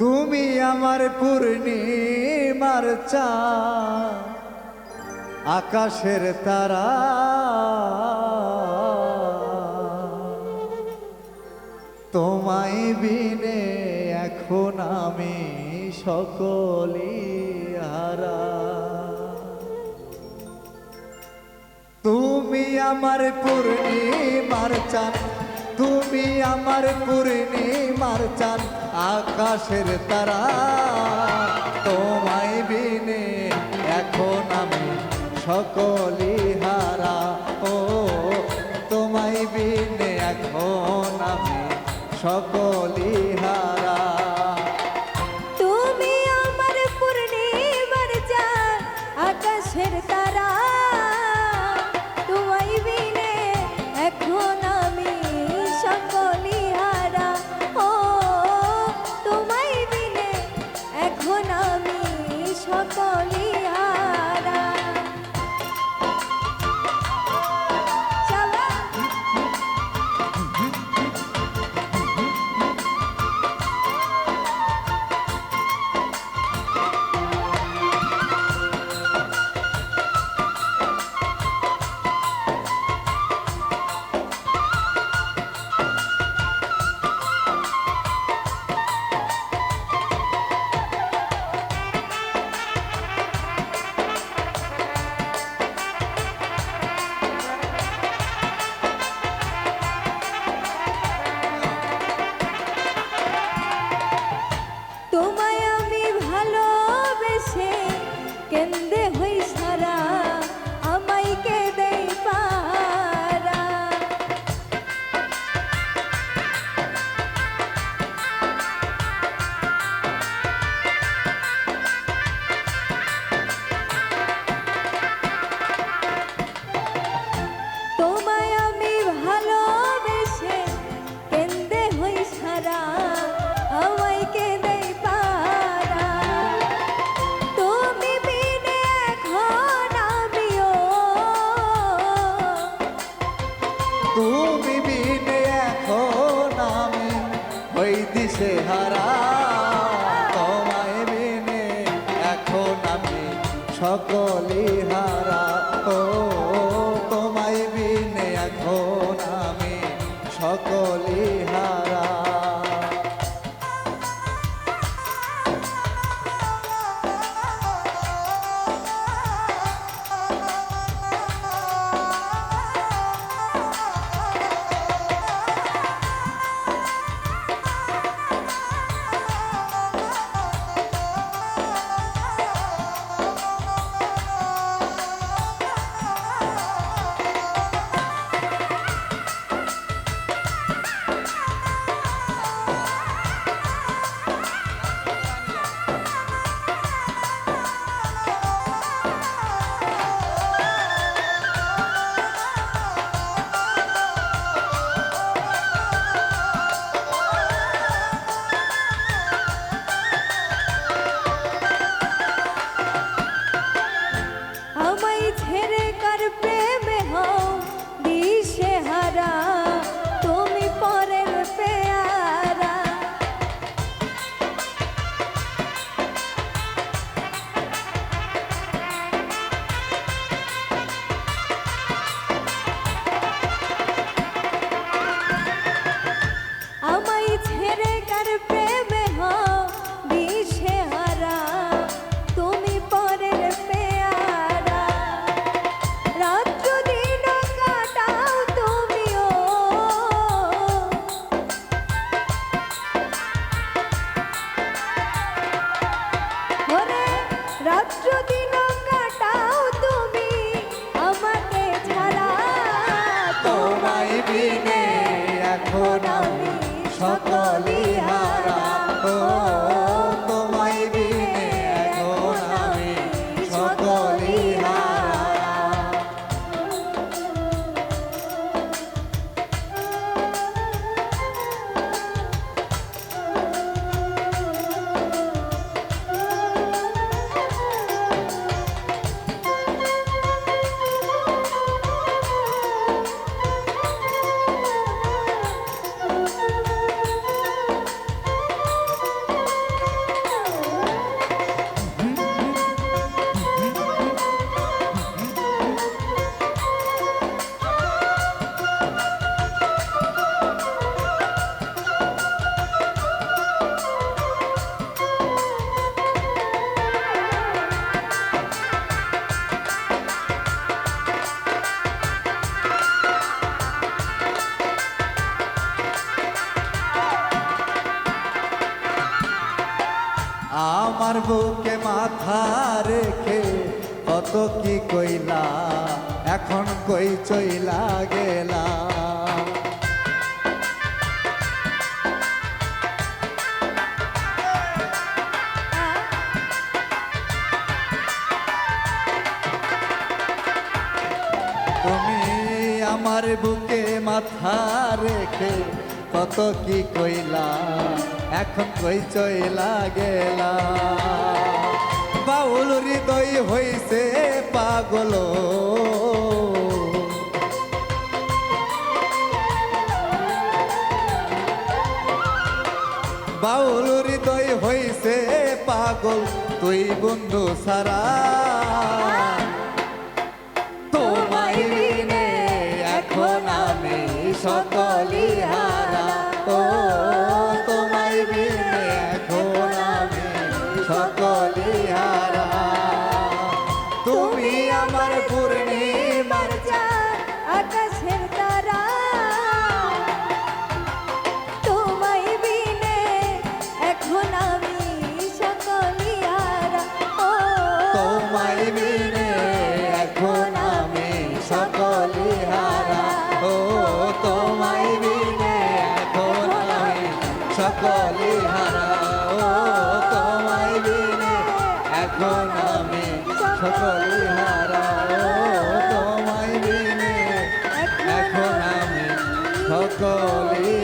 তুমি আমার পূর্ণিমার চাঁদ, আকাশের তারা, তোমায় বিনে এখন আমি সকলি হারা। তুমি আমার পূর্ণিমার চাঁদ, তুমি আমার পূর্ণিমার চাঁদ, আকাশের তারা, তোমায় বিনে এখন আমি সকলি হারা। ও তোমায় বিনে এখন আমি সকলি হারা। তুমি আমার পূর্ণিমার চাঁদ, আকাশের তারা, তোমায় বিনে এখন আমি সকলি হারা। ও তোমায় বিনে এখন আমি সকলি হারা। চালা তোমায় আমি ভালোবেসে কেন্দে হই সারা, আমায় কে দেই পারা। তোমায় আমি ভালোবেসে কেন্দে হই সারা, আমায় কে দেই পারা। তুমি বিনে এখন আমিও, তুমি বিনে এখন আমি হই দিশে হারা। তোমায় বিনে এখন আমি সকলি হারা। ও তোমায় বিনে এখন আমি সকলি হারা। আমার বুকে মাথা রেখে কত কি কইলা, এখন কই চইলা গেলা। তুমি আমার বুকে মাথা রেখে কত কি কইলা, এখন কই চইলা গেলা। বাউল হৃদয় হইছে পাগল, বাউল হৃদয় হইছে পাগল, তুই বন্ধু সারা। তোমায় বিনে এখন আমি সকলি হারা, ও তোমায় বিনে এখন আমি সকলি হারা। তুমি আমার পূর্ণিমার চাঁদ, আকাশের তারা, তোমায় বিনে এখন আমি সকলি হারা। ও তোমায় বিনে এখন আমি সকলি হারা, ও তোমায় বিনে এখন আমি সকলি হারা, ও তোমায় বিনে এখন আমি সকলি হারা, ও তোমায় বিনে এখন আমি সকলি